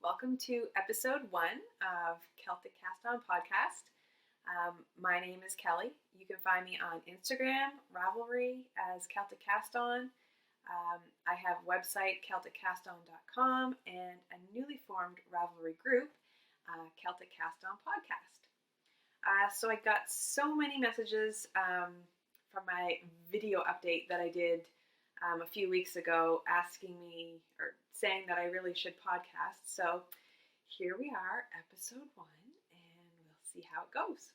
Welcome to episode 1 of Celtic Cast On Podcast. My name is Kelly. You can find me on Instagram, Ravelry as Celtic Cast On. I have a website, CelticCastOn.com, and a newly formed Ravelry group, Celtic Cast On Podcast. So I got so many messages from my video update that I did a few weeks ago asking me or saying that I really should podcast. So here we are, episode 1, and we'll see how it goes.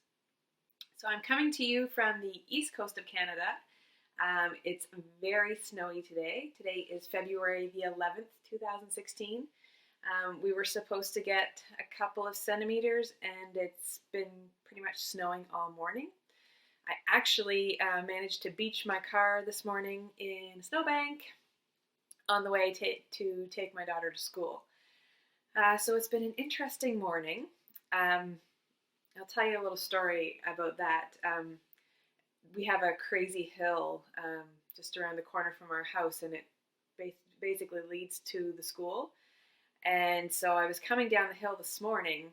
So I'm coming to you from the east coast of Canada. It's very snowy today. Today is February the 11th, 2016. We were supposed to get a couple of centimeters, and it's been pretty much snowing all morning. I actually managed to beach my car this morning in a snowbank on the way to take my daughter to school. So it's been an interesting morning. I'll tell you a little story about that. We have a crazy hill just around the corner from our house, and it basically leads to the school. And so I was coming down the hill this morning,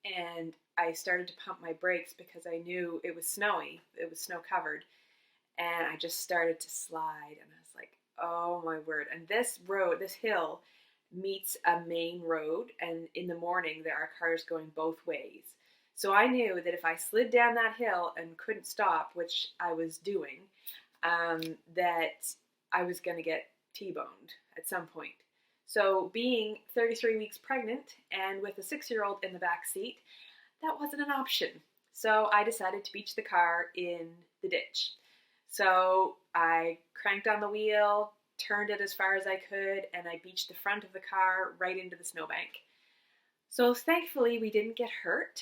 and I started to pump my brakes because I knew it was snowy. It was snow covered. And I just started to slide, and I was like, oh my word. And this road, this hill, meets a main road, and in the morning there are cars going both ways. So I knew that if I slid down that hill and couldn't stop, which I was doing, that I was going to get T-boned at some point. So being 33 weeks pregnant and with a 6-year-old in the back seat, that wasn't an option. So I decided to beach the car in the ditch. So I cranked on the wheel, turned it as far as I could, and I beached the front of the car right into the snowbank. So thankfully we didn't get hurt.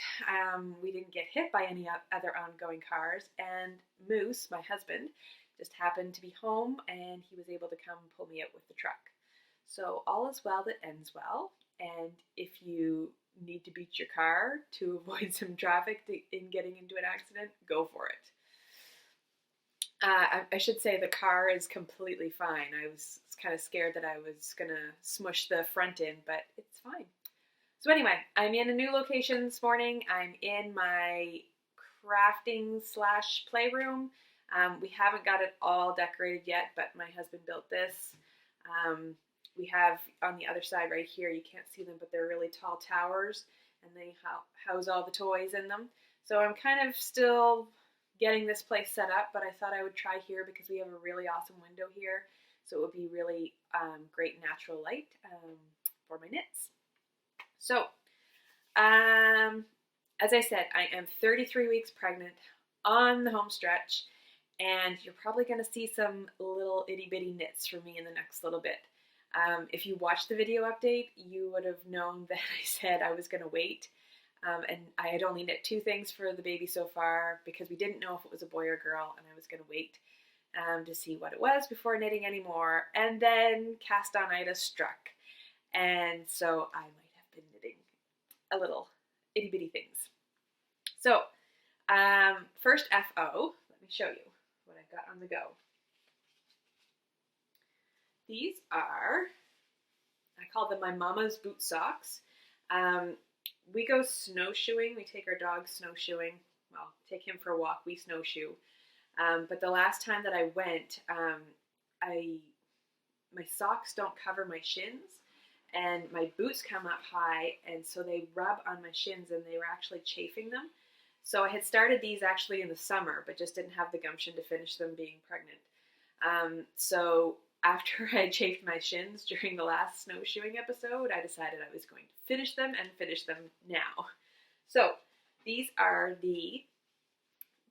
We didn't get hit by any other ongoing cars, and Moose, my husband, just happened to be home, and he was able to come pull me out with the truck. So all is well that ends well, and if you need to beach your car to avoid some traffic in getting into an accident, go for it. I should say the car is completely fine. I was kind of scared that I was going to smush the front in, but it's fine. So anyway, I'm in a new location this morning. I'm in my crafting / playroom. We haven't got it all decorated yet, but my husband built this. We have on the other side right here, you can't see them, but they're really tall towers, and they house all the toys in them. So I'm kind of still getting this place set up, but I thought I would try here because we have a really awesome window here. So it would be really great natural light for my knits. So, as I said, I am 33 weeks pregnant on the home stretch, and you're probably going to see some little itty bitty knits from me in the next little bit. If you watched the video update, you would have known that I said I was going to wait. And I had only knit 2 things for the baby so far because we didn't know if it was a boy or girl, and I was going to wait to see what it was before knitting anymore. And then cast-on-itis struck. And so I might have been knitting a little itty bitty things. So, first FO, let me show you what I've got on the go. These are, I call them my mama's boot socks. We go snowshoeing. We take our dog snowshoeing. Well, take him for a walk. We snowshoe. But the last time that I went, my socks don't cover my shins, and my boots come up high, and so they rub on my shins, and they were actually chafing them. So I had started these actually in the summer, but just didn't have the gumption to finish them being pregnant. So after I chafed my shins during the last snowshoeing episode, I decided I was going to finish them and finish them now. So these are the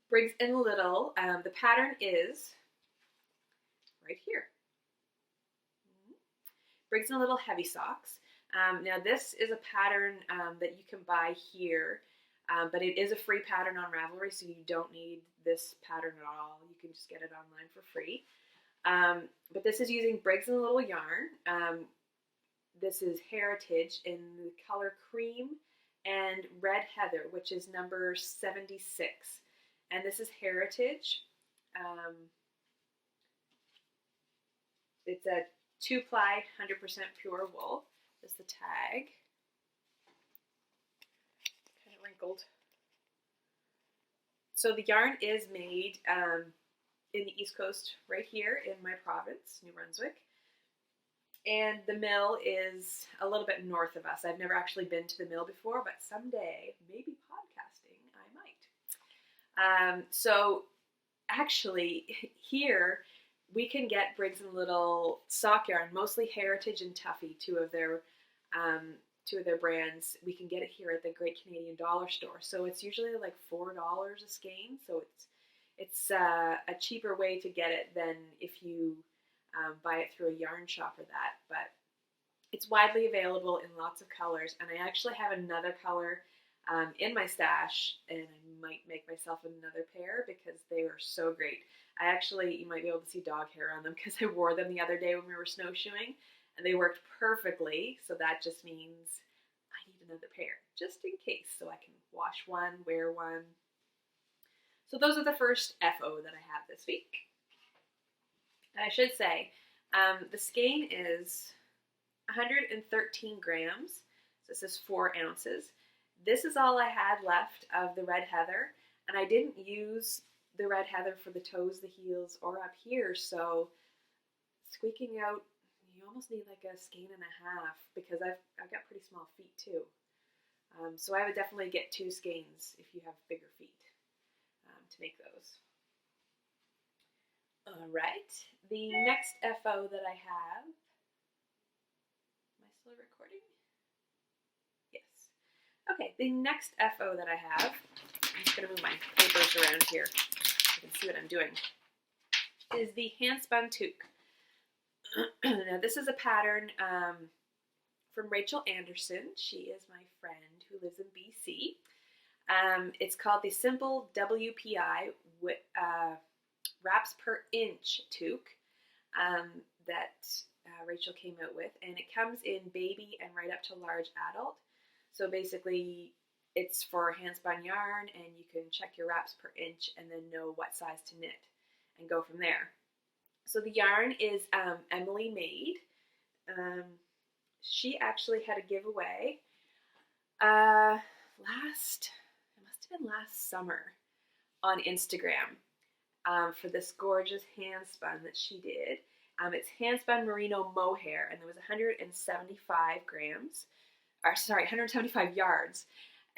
Briggs & Little. The pattern is right here. Briggs & Little heavy socks. Now this is a pattern that you can buy here, but it is a free pattern on Ravelry, so you don't need this pattern at all. You can just get it online for free. But this is using Briggs & Little yarn. This is Heritage in the color cream and red heather, which is number 76. And this is Heritage. It's a 2-ply, 100% pure wool. is the tag. Kind of wrinkled. So the yarn is made in the East Coast, right here in my province, New Brunswick. And the mill is a little bit north of us. I've never actually been to the mill before, but someday, maybe podcasting, I might. So actually, here we can get Briggs & Little sock yarn, mostly Heritage and Tuffy, two of their brands. We can get it here at the Great Canadian Dollar Store. So it's usually like $4 a skein. So it's a cheaper way to get it than if you buy it through a yarn shop or that. But it's widely available in lots of colors, and I actually have another color in my stash, and I might make myself another pair because they are so great. You might be able to see dog hair on them because I wore them the other day when we were snowshoeing, and they worked perfectly. So that just means I need another pair just in case, so I can wash one, wear one. So those are the first FO that I have this week. And I should say, the skein is 113 grams. So this is 4 ounces. This is all I had left of the red heather, and I didn't use the red heather for the toes, the heels, or up here, so squeaking out, you almost need like a skein and a half because I've got pretty small feet too. So I would definitely get 2 skeins if you have bigger feet to make those. Alright, the next FO that I have, am I still recording? Yes. Okay, the next FO that I have, I'm just going to move my papers around here so you can see what I'm doing, is the Handspun Toque. Now this is a pattern from Rachel Anderson. She is my friend who lives in BC. It's called the Simple WPI Wraps per Inch Toque that Rachel came out with, and it comes in baby and right up to large adult. So basically it's for handspun yarn, and you can check your wraps per inch and then know what size to knit and go from there. So the yarn is Emily made. She actually had a giveaway it must have been last summer on Instagram for this gorgeous handspun that she did. It's handspun merino mohair, and there was 175 grams, or sorry, 175 yards.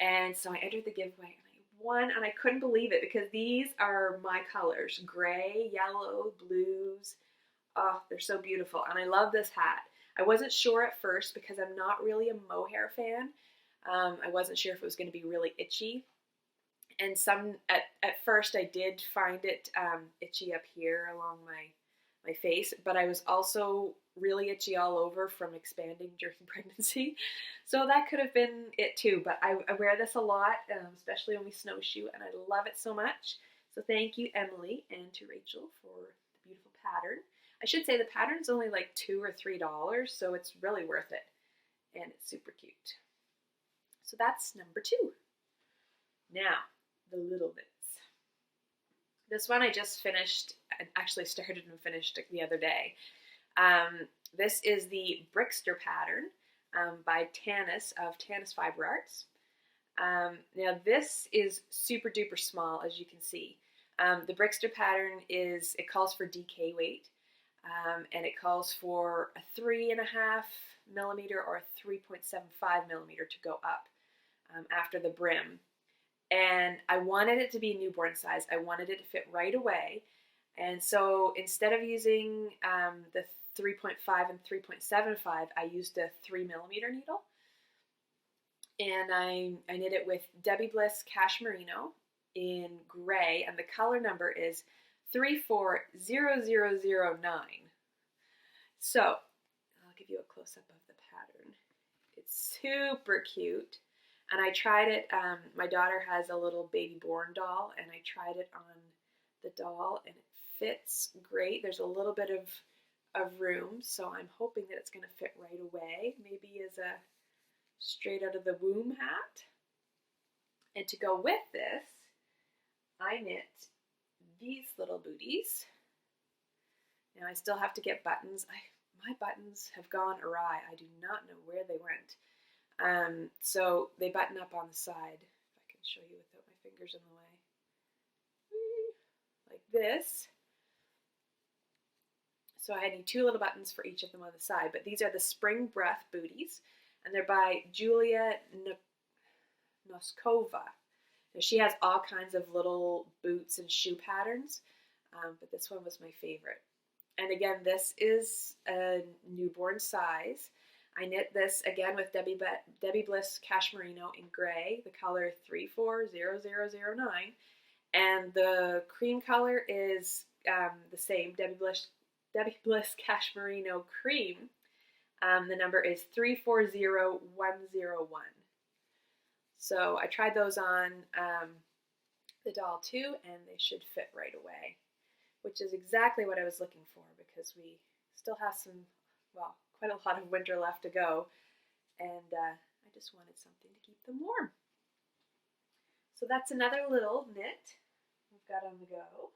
And so I entered the giveaway, and I won, and I couldn't believe it because these are my colors: gray, yellow, blues. Oh, they're so beautiful, and I love this hat. I wasn't sure at first because I'm not really a mohair fan. I wasn't sure if it was going to be really itchy. And at first I did find it itchy up here along my face, but I was also really itchy all over from expanding during pregnancy. So that could have been it too, but I wear this a lot, especially when we snowshoe, and I love it so much. So thank you, Emily, and to Rachel for the beautiful pattern. I should say the pattern's only like $2 or $3, so it's really worth it, and it's super cute. So that's number 2. Now, the little bits. This one I just finished, actually started and finished the other day. This is the Brickster pattern by Tanis of Tanis Fiber Arts. Now this is super duper small, as you can see. The Brickster pattern it calls for DK weight, and it calls for a 3.5 millimeter or a 3.75 millimeter to go up after the brim. And I wanted it to be newborn size. I wanted it to fit right away. And so instead of using the 3.5 and 3.75, I used a 3 millimeter needle. And I knit it with Debbie Bliss Cash Merino in gray, and the color number is 340009. So I'll give you a close-up of the pattern. It's super cute. And I tried it, my daughter has a little baby born doll, and I tried it on the doll, and it fits great. There's a little bit of room, so I'm hoping that it's going to fit right away, maybe as a straight out of the womb hat. And to go with this, I knit these little booties. Now I still have to get buttons. my buttons have gone awry. I do not know where they went. So they button up on the side. If I can show you without my fingers in the way. Like this. So I need 2 little buttons for each of them on the side, but these are the Spring Breath booties, and they're by Julia Noskova. Now, she has all kinds of little boots and shoe patterns, but this one was my favorite. And again, this is a newborn size. I knit this again with Debbie Bliss Cashmerino in gray, the color 340009, and the cream color is the same, Debbie Bliss Cashmerino Cream. The number is 340101. So I tried those on the doll too, and they should fit right away, which is exactly what I was looking for because we still have quite a lot of winter left to go, and I just wanted something to keep them warm. So that's another little knit we've got on the go.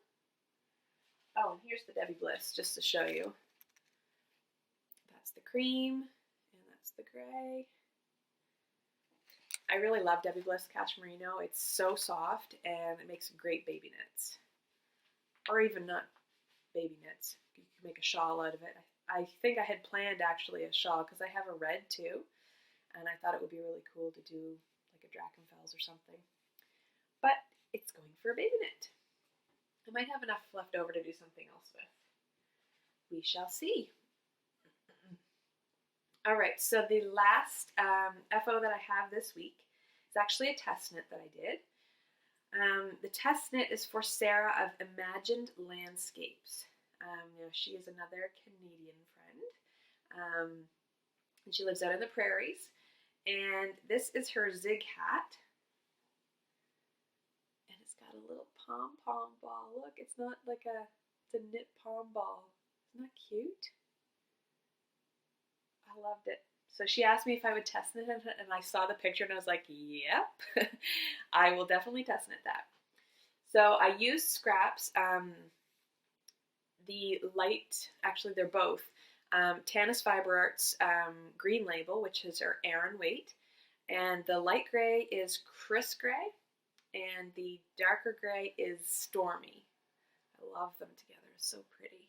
Oh, and here's the Debbie Bliss, just to show you. That's the cream, and that's the gray. I really love Debbie Bliss Cashmerino. It's so soft, and it makes great baby knits. Or even not baby knits. You can make a shawl out of it. I think I had planned actually a shawl because I have a red too, and I thought it would be really cool to do like a Drachenfels or something. But it's going for a baby knit. I might have enough left over to do something else with. We shall see. All right, so the last FO that I have this week is actually a test knit that I did. The test knit is for Sarah of Imagined Landscapes. She is another Canadian friend, and she lives out in the prairies. And this is her zig hat. A little pom-pom ball. Look, it's not like it's a knit pom ball. Isn't that cute? I loved it. So she asked me if I would test knit it, and I saw the picture and I was like, yep, I will definitely test knit that. So I used scraps, the light, actually they're both, Tanis Fiber Arts green label, which is her Aran weight, and the light gray is Chris Gray, and the darker gray is Stormy. I love them together. It's so pretty.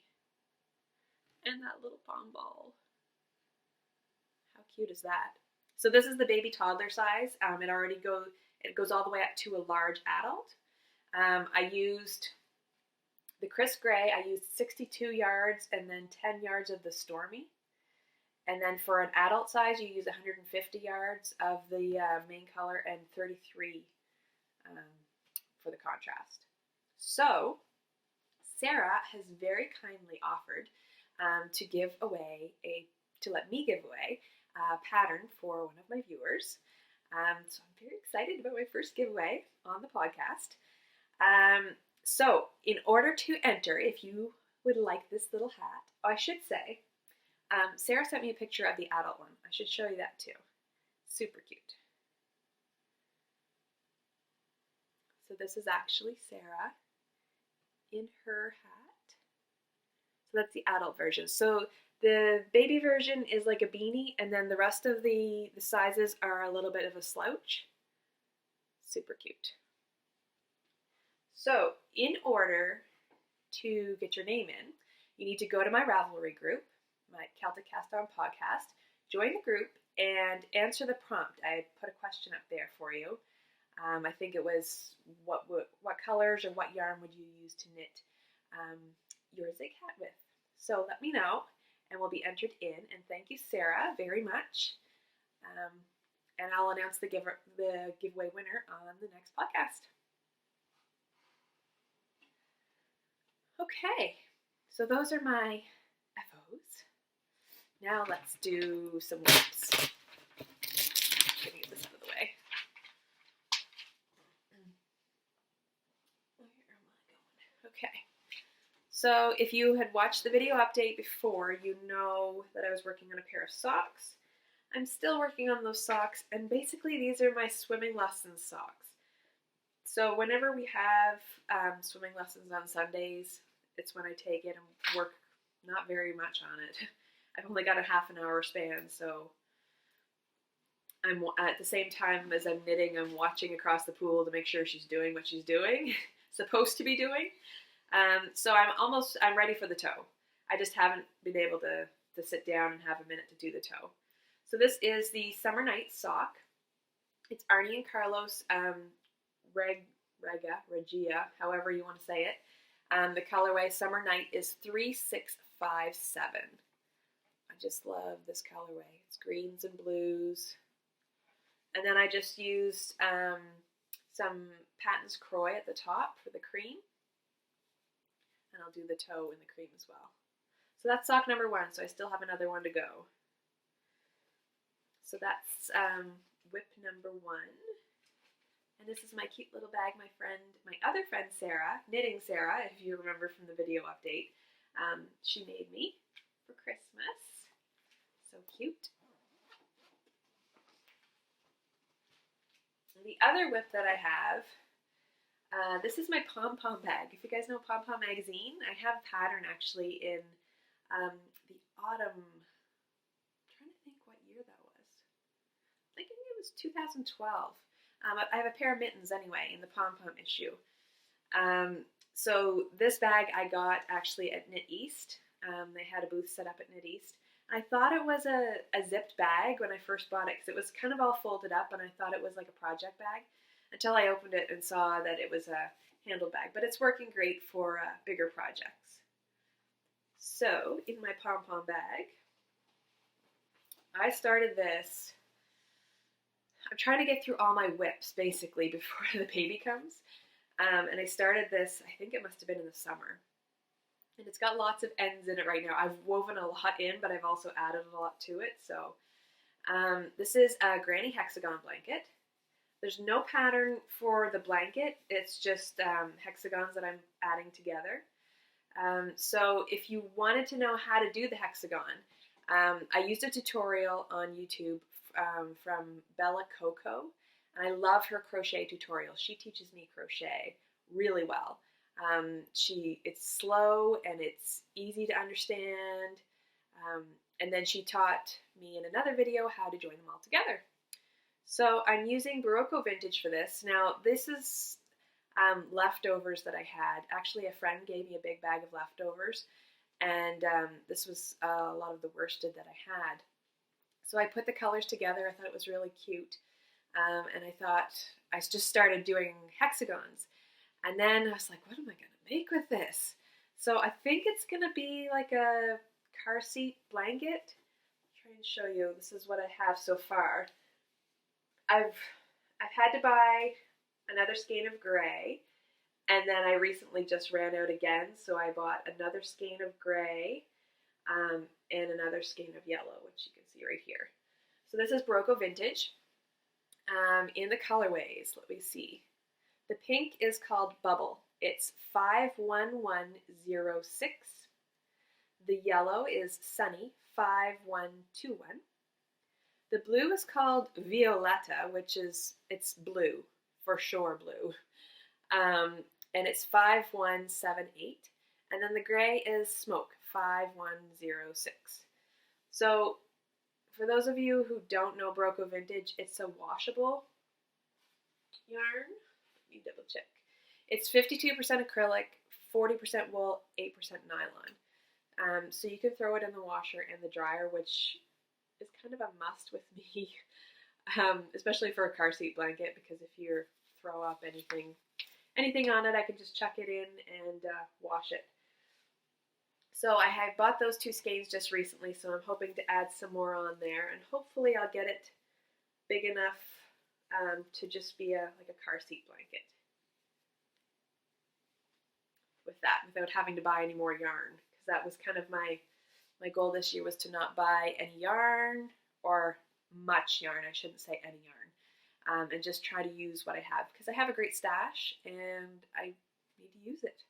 And that little pom ball. How cute is that? So this is the baby toddler size. It goes all the way up to a large adult. I used the Chris Gray. I used 62 yards and then 10 yards of the Stormy. And then for an adult size, you use 150 yards of the main color and 33 for the contrast. So Sarah has very kindly offered to let me give away a pattern for one of my viewers. So I'm very excited about my first giveaway on the podcast. So in order to enter, if you would like this little hat, I should say, Sarah sent me a picture of the adult one. I should show you that too. Super cute. So this is actually Sarah in her hat. So that's the adult version. So the baby version is like a beanie, and then the rest of the sizes are a little bit of a slouch. Super cute. So in order to get your name in, you need to go to my Ravelry group, my Celtic Cast On podcast, join the group, and answer the prompt. I put a question up there for you. I think it was what colors or what yarn would you use to knit your zig hat with. So let me know, and we'll be entered in. And thank you, Sarah, very much. And I'll announce the giveaway winner on the next podcast. Okay, so those are my FOs. Now let's do some whips. Let me get this out of the way. Where am I going? Okay. So if you had watched the video update before, you know that I was working on a pair of socks. I'm still working on those socks, and basically these are my swimming lessons socks. So whenever we have swimming lessons on Sundays, it's when I take it and work not very much on it. I've only got a half an hour span, so I'm at the same time as I'm knitting, I'm watching across the pool to make sure she's doing what she's doing, supposed to be doing. So I'm ready for the toe. I just haven't been able to sit down and have a minute to do the toe. So this is the Summer Night sock. It's Arnie and Carlos Regia, however you want to say it. The colorway Summer Night is 3657. I just love this colorway. It's greens and blues. And then I just used some Patton's Croy at the top for the cream. And I'll do the toe in the cream as well. So that's sock number 1, so I still have another one to go. So that's whip number 1. And this is my cute little bag my other friend Sarah, Knitting Sarah, if you remember from the video update, she made me for Christmas. So cute. And the other whip that I have, this is my pom-pom bag. If you guys know Pom Pom magazine, I have a pattern actually in the autumn. I'm trying to think what year that was. I think it was 2012. I have a pair of mittens anyway in the Pom Pom issue. So this bag I got actually at Knit East. They had a booth set up at Knit East. I thought it was a zipped bag when I first bought it because it was kind of all folded up and I thought it was like a project bag until I opened it and saw that it was a handle bag. But it's working great for bigger projects. So in my Pom Pom bag, I started this. I'm trying to get through all my whips basically before the baby comes. And I started this, I think it must have been in the summer. And it's got lots of ends in it right now. I've woven a lot in, but I've also added a lot to it. So this is a granny hexagon blanket. There's no pattern for the blanket. It's just hexagons that I'm adding together. So if you wanted to know how to do the hexagon, I used a tutorial on YouTube from Bella Coco. And I love her crochet tutorial. She teaches me crochet really well. It's slow and it's easy to understand. And then she taught me in another video how to join them all together. So I'm using Barocco Vintage for this. Now this is leftovers that I had. Actually, a friend gave me a big bag of leftovers, and this was a lot of the worsted that I had. So I put the colors together. I thought it was really cute. And I thought, I just started doing hexagons. And then I was like, what am I going to make with this? So I think it's going to be like a car seat blanket. I'll try and show you. This is what I have so far. I've had to buy another skein of gray. And then I recently just ran out again. So I bought another skein of gray and another skein of yellow, which you can see right here. So this is Barocco Vintage. In the colorways, let me see. The pink is called Bubble. It's 51106. The yellow is Sunny, 5121. The blue is called Violetta, it's blue, for sure blue. And it's 5178. And then the gray is Smoke, 5106. So for those of you who don't know Barocco Vintage, it's a washable yarn. Let me double check. It's 52% acrylic, 40% wool, 8% nylon. So you can throw it in the washer and the dryer, which is kind of a must with me, especially for a car seat blanket, because if you throw up anything on it, I can just chuck it in and wash it. So I had bought those 2 skeins just recently, so I'm hoping to add some more on there, and hopefully I'll get it big enough to just be like a car seat blanket with that, without having to buy any more yarn, because that was kind of my goal this year, was to not buy any yarn, or much yarn, I shouldn't say any yarn, and just try to use what I have, because I have a great stash and I need to use it,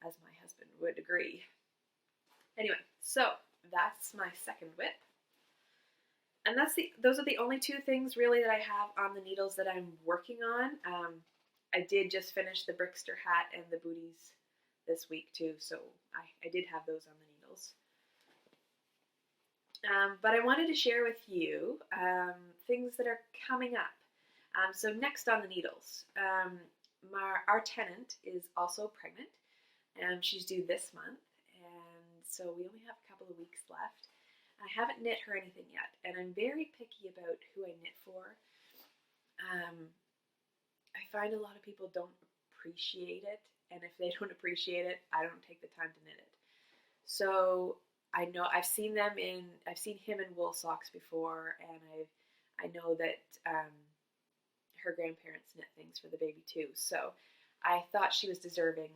as my husband would agree. Anyway, so that's my second whip. And those are the only 2 things really that I have on the needles that I'm working on. I did just finish the Brickster hat and the booties this week too, so I did have those on the needles. But I wanted to share with you things that are coming up. So next on the needles, our tenant is also pregnant. She's due this month, and so we only have a couple of weeks left. I haven't knit her anything yet, and I'm very picky about who I knit for. I find a lot of people don't appreciate it, and if they don't appreciate it, I don't take the time to knit it. So I know I've seen him in wool socks before, and I know that her grandparents knit things for the baby too. So I thought she was deserving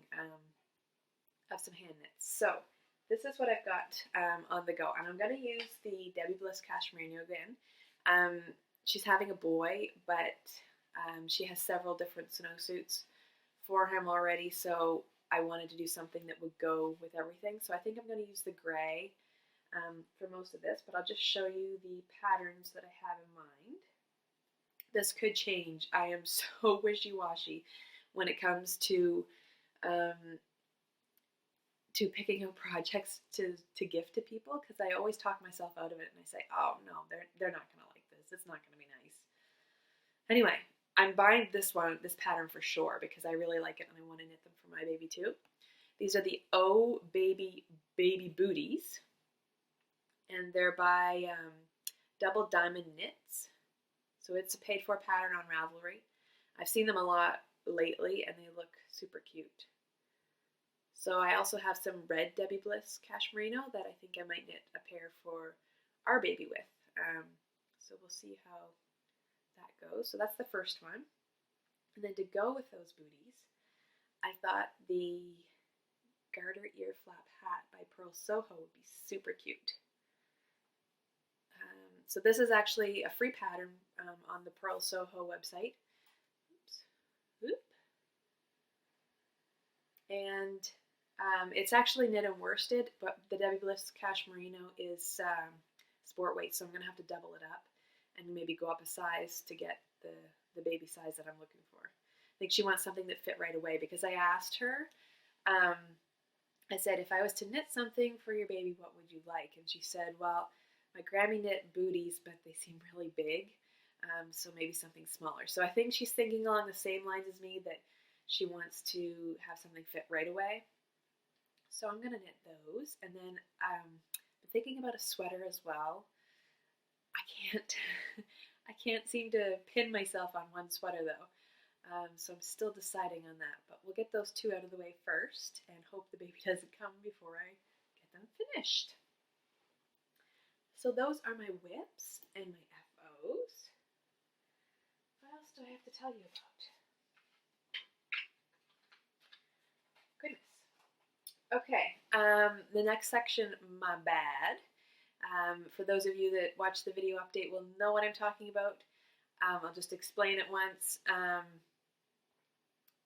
of some hand knits. So this is what I've got on the go, and I'm going to use the Debbie Bliss Cashmerino again. She's having a boy, but she has several different snowsuits for him already, so I wanted to do something that would go with everything. So I think I'm going to use the gray for most of this, but I'll just show you the patterns that I have in mind. This could change. I am so wishy-washy when it comes to picking out projects to gift to people, because I always talk myself out of it and I say, oh no, they're not going to like this. It's not going to be nice. Anyway, I'm buying this pattern for sure, because I really like it and I want to knit them for my baby too. These are the Oh Baby Booties, and they're by Double Diamond Knits. So it's a paid for pattern on Ravelry. I've seen them a lot lately and they look super cute. So I also have some red Debbie Bliss Cashmerino that I think I might knit a pair for our baby with. So we'll see how that goes. So that's the first one. And then to go with those booties, I thought the garter ear flap hat by Pearl Soho would be super cute. So this is actually a free pattern on the Pearl Soho website. Oops. And it's actually knit and worsted, but the Debbie Bliss Cashmerino is sport weight, so I'm going to have to double it up and maybe go up a size to get the baby size that I'm looking for. I think she wants something that fit right away, because I asked her, I said, if I was to knit something for your baby, what would you like? And she said, well, my Grammy knit booties, but they seem really big, so maybe something smaller. So I think she's thinking along the same lines as me, that she wants to have something fit right away. So I'm going to knit those, and then I'm thinking about a sweater as well. I can't seem to pin myself on one sweater though, so I'm still deciding on that. But we'll get those two out of the way first, and hope the baby doesn't come before I get them finished. So those are my whips and my FOs. What else do I have to tell you about? Goodness. Okay, the next section, my bad. For those of you that watch the video update will know what I'm talking about. I'll just explain it once.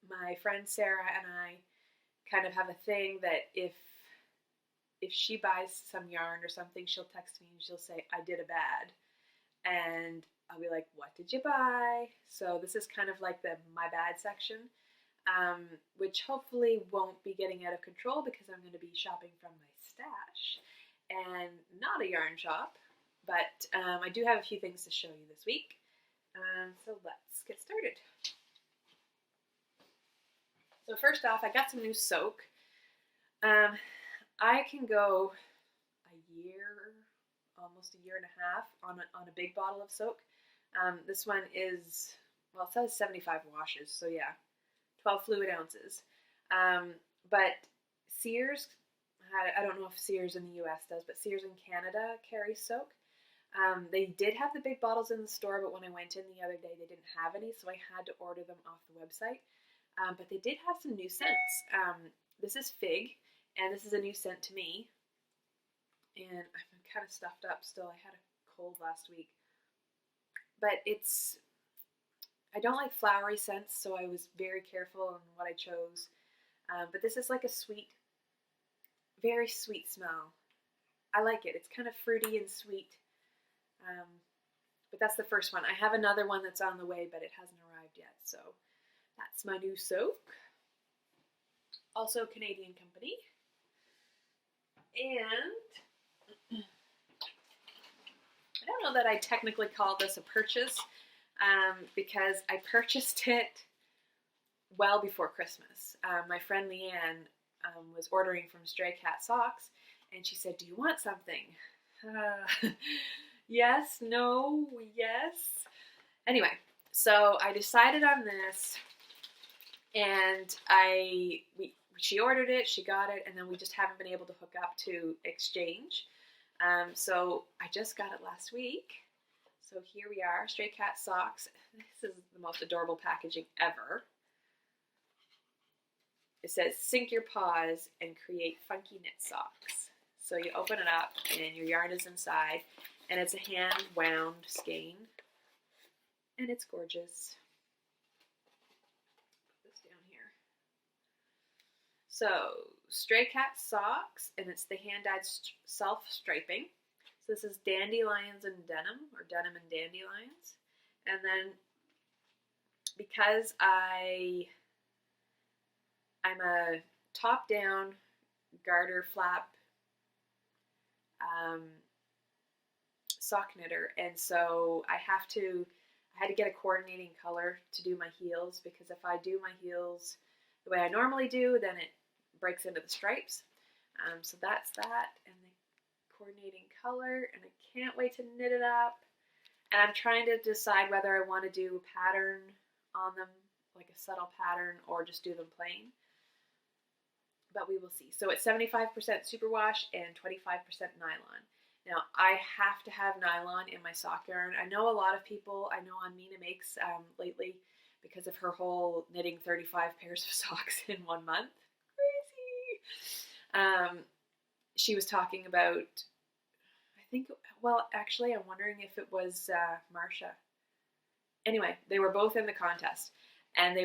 My friend Sarah and I kind of have a thing that if she buys some yarn or something, she'll text me and she'll say, I did a bad. And I'll be like, what did you buy? So this is kind of like the my bad section, which hopefully won't be getting out of control, because I'm going to be shopping from my stash and not a yarn shop. But I do have a few things to show you this week. So let's get started. So first off, I got some new soak. I can go a year, almost a year and a half on a big bottle of soak. This one is, well, it says 75 washes, so yeah, 12 fluid ounces. But Sears, I don't know if Sears in the US does, but Sears in Canada carries soak. They did have the big bottles in the store, but when I went in the other day, they didn't have any, so I had to order them off the website. But they did have some new scents. This is Fig, and this is a new scent to me. And I'm kind of stuffed up still. I had a cold last week. But I don't like flowery scents, so I was very careful on what I chose. But this is like a sweet, very sweet smell. I like it. It's kind of fruity and sweet. But that's the first one. I have another one that's on the way, but it hasn't arrived yet. So that's my new soak. Also Canadian company. And that I technically call this a purchase because I purchased it well before Christmas. My friend Leanne was ordering from Stray Cat Socks, and she said, "Do you want something?" Yes, no, yes. Anyway, so I decided on this, and she ordered it, she got it, and then we just haven't been able to hook up to exchange. So I just got it last week. So here we are, Stray Cat Socks. This is the most adorable packaging ever. It says, "Sink your paws and create funky knit socks." So you open it up and your yarn is inside, and it's a hand-wound skein, and it's gorgeous. Put this down here. So, Stray Cat Socks, and it's the hand-dyed self-striping. So this is dandelions and denim, or denim and dandelions. And then, because I'm a top-down garter flap sock knitter, and so I had to get a coordinating color to do my heels, because if I do my heels the way I normally do, then it breaks into the stripes. So that's that, and the coordinating color, and I can't wait to knit it up. And I'm trying to decide whether I want to do a pattern on them, like a subtle pattern, or just do them plain. But we will see. So it's 75% superwash and 25% nylon. Now, I have to have nylon in my sock yarn. I know a lot of people, I know on Mina Makes lately, because of her whole knitting 35 pairs of socks in 1 month. Crazy! She was talking about, I think, well, actually, I'm wondering if it was Marsha. Anyway, they were both in the contest, and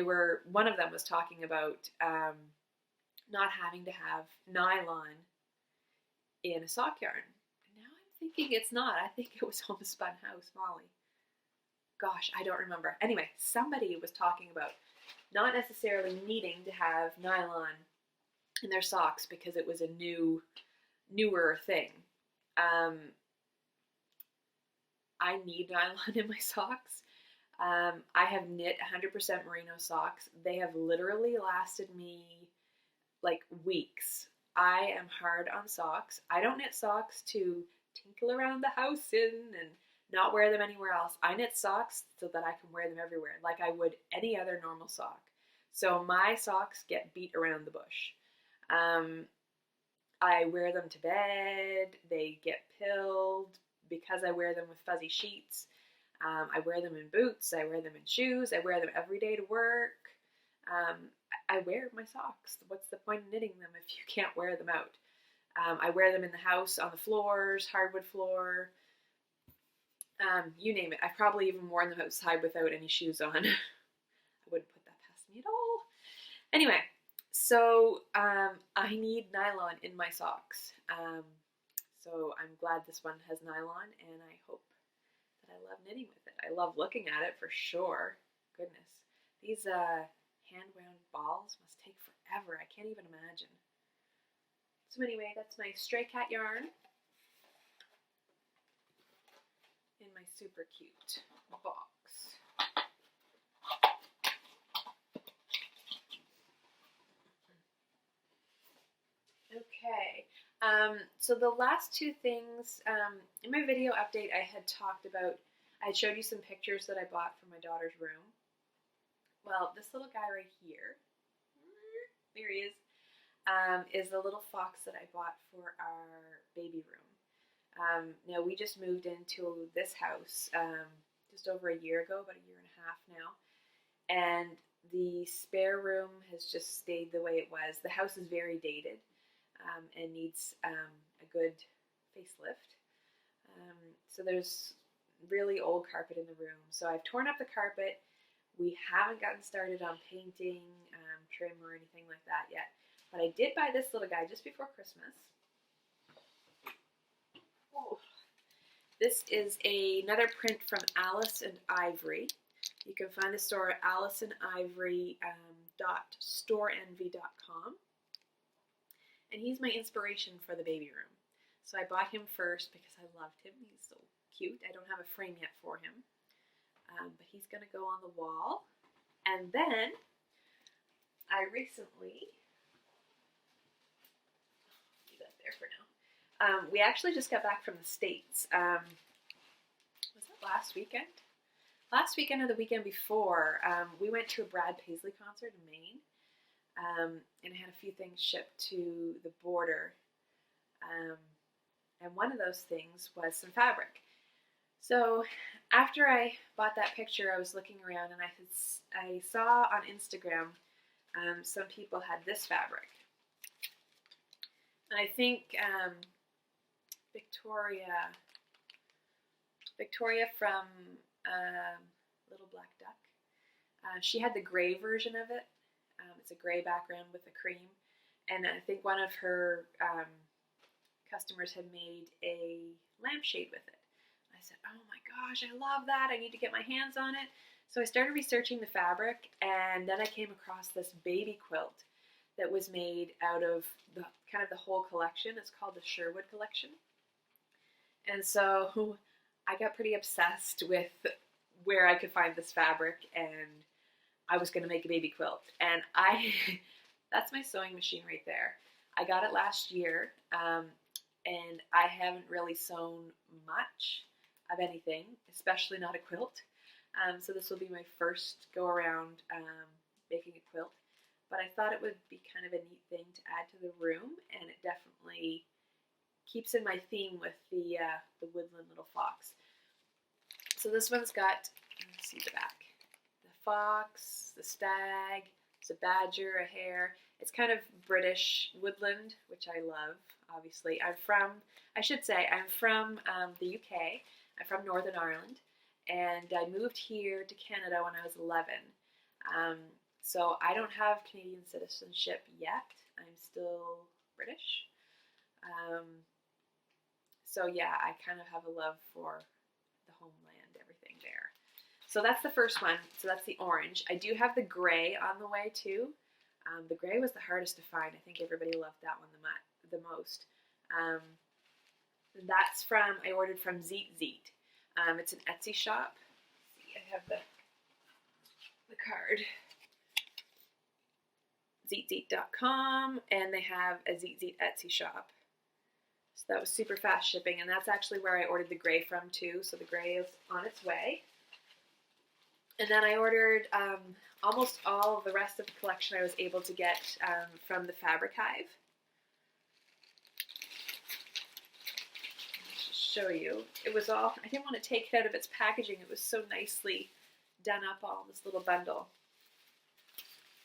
one of them was talking about not having to have nylon in a sock yarn. And now I'm thinking it's not. I think it was Homespun House, Molly. Gosh, I don't remember. Anyway, somebody was talking about not necessarily needing to have nylon in their socks because it was a newer thing. I need nylon in my socks. I have knit 100% merino socks. They have literally lasted me like weeks. I am hard on socks. I don't knit socks to tinkle around the house in and not wear them anywhere else. I knit socks so that I can wear them everywhere, like I would any other normal sock. So my socks get beat around the bush. I wear them to bed. They get pilled because I wear them with fuzzy sheets. I wear them in boots. I wear them in shoes. I wear them every day to work. I wear my socks. What's the point of knitting them if you can't wear them out? I wear them in the house, on the floors, hardwood floor, you name it. I've probably even worn them outside without any shoes on. I wouldn't put that past me at all. Anyway, so I need nylon in my socks. So I'm glad this one has nylon, and I hope that I love knitting with it. I love looking at it for sure. Goodness. These hand-wound balls must take forever. I can't even imagine. So anyway, that's my Stray Cat yarn in my super cute box. Okay, so the last two things, in my video update I had talked about, I had showed you some pictures that I bought for my daughter's room. Well, this little guy right here, there he is the little fox that I bought for our baby room. Now, we just moved into this house just over a year ago, about a year and a half now, and the spare room has just stayed the way it was. The house is very dated and needs a good facelift. So there's really old carpet in the room. So I've torn up the carpet. We haven't gotten started on painting, trim, or anything like that yet. But I did buy this little guy just before Christmas. Oh. This is another print from Alice and Ivory. You can find the store at aliceandivory.storeenvy.com. And he's my inspiration for the baby room. So I bought him first because I loved him. He's so cute. I don't have a frame yet for him, but he's going to go on the wall. And then I recently, leave that there for now. We actually just got back from the States. Was it last weekend? Last weekend or the weekend before, we went to a Brad Paisley concert in Maine, and I had a few things shipped to the border. And one of those things was some fabric. So after I bought that picture, I was looking around and I saw on Instagram some people had this fabric. And I think Victoria from Little Black Duck, she had the gray version of it. It's a gray background with a cream. And I think one of her customers had made a lampshade with it. I said, oh my gosh, I love that. I need to get my hands on it. So I started researching the fabric, and then I came across this baby quilt that was made out of the kind of the whole collection. It's called the Sherwood collection. And so I got pretty obsessed with where I could find this fabric, and I was going to make a baby quilt. And that's my sewing machine right there. I got it last year, and I haven't really sewn much of anything, especially not a quilt. So this will be my first go around making a quilt. But I thought it would be kind of a neat thing to add to the room, and it definitely keeps in my theme with the woodland little fox. So this one's got, let's see the back, the fox, the stag, it's a badger, a hare. It's kind of British woodland, which I love, obviously. I'm from the UK. I'm from Northern Ireland, and I moved here to Canada when I was 11. So I don't have Canadian citizenship yet. I'm still British. So yeah, I kind of have a love for the homeland, everything there. So that's the first one. So that's the orange. I do have the gray on the way too. The gray was the hardest to find. I think everybody loved that one the most. That's I ordered from Zeet Zeet. It's an Etsy shop. Let's see, I have the card. ZeetZeet.com, and they have a Zeet Zeet Etsy shop. So that was super fast shipping, and that's actually where I ordered the gray from too. So the gray is on its way. And then I ordered almost all of the rest of the collection I was able to get from the Fabric Hive. I'll just show you. It was all, I didn't want to take it out of its packaging. It was so nicely done up, all this little bundle.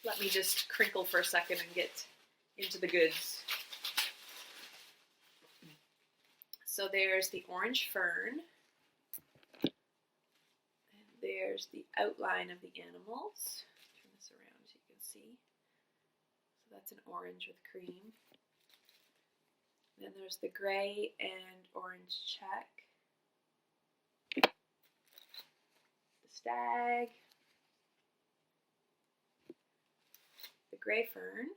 Let me just crinkle for a second and get into the goods. So there's the orange fern. And there's the outline of the animals. Turn this around so you can see. So that's an orange with cream. Then there's the gray and orange check. The stag. The gray fern.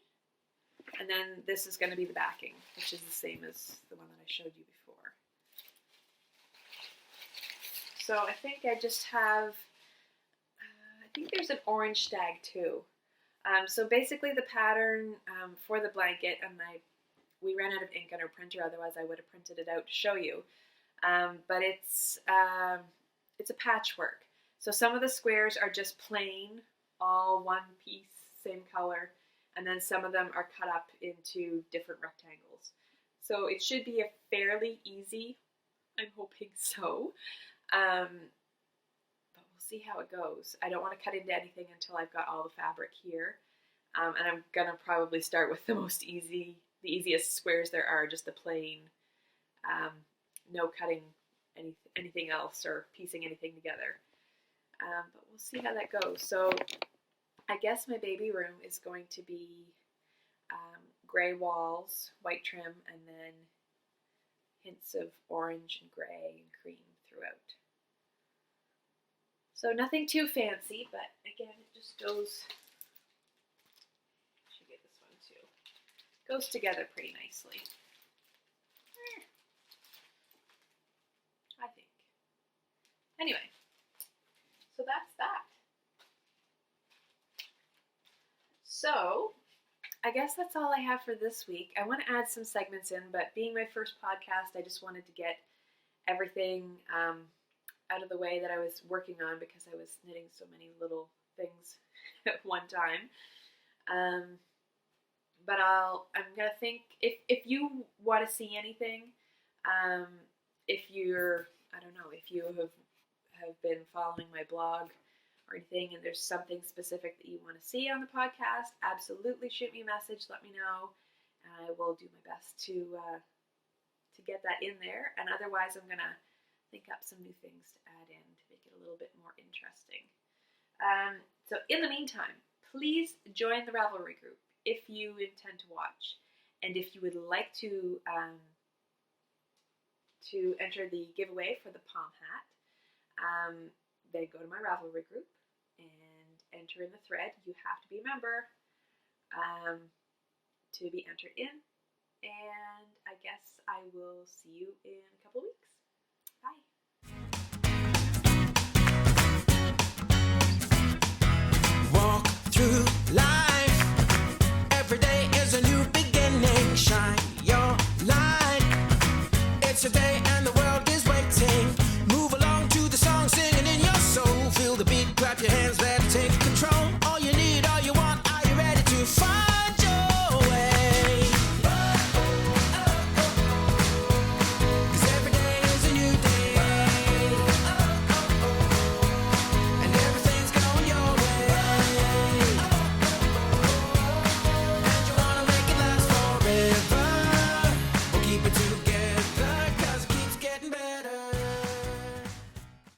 And then this is going to be the backing, which is the same as the one that I showed you before. So I think I just have, I think there's an orange stag too. So basically the pattern for the blanket, and we ran out of ink on our printer, otherwise I would have printed it out to show you. But it's a patchwork. So some of the squares are just plain, all one piece, same color, and then some of them are cut up into different rectangles. So it should be a fairly easy, I'm hoping so, but we'll see how it goes. I don't want to cut into anything until I've got all the fabric here, and I'm gonna probably start with the easiest squares there are, just the plain, no cutting anything else or piecing anything together. But we'll see how that goes. So I guess my baby room is going to be gray walls, white trim, and then hints of orange and gray and cream throughout. So nothing too fancy, but again, it just goes, I should get this one too, goes together pretty nicely. I guess that's all I have for this week. I want to add some segments in, but being my first podcast, I just wanted to get everything out of the way that I was working on because I was knitting so many little things at one time. But I'm gonna think if you want to see anything, if you're, I don't know, if you have been following my blog or anything, and there's something specific that you want to see on the podcast, absolutely shoot me a message. Let me know, and I will do my best to get that in there. And otherwise, I'm gonna think up some new things to add in to make it a little bit more interesting. So in the meantime, please join the Ravelry group if you intend to watch, and if you would like to enter the giveaway for the palm hat, then go to my Ravelry group and enter in the thread. You have to be a member to be entered in, and I guess I will see you in a couple weeks. Bye. Walk through life. Every day is a new beginning. Shine your light. It's a day and the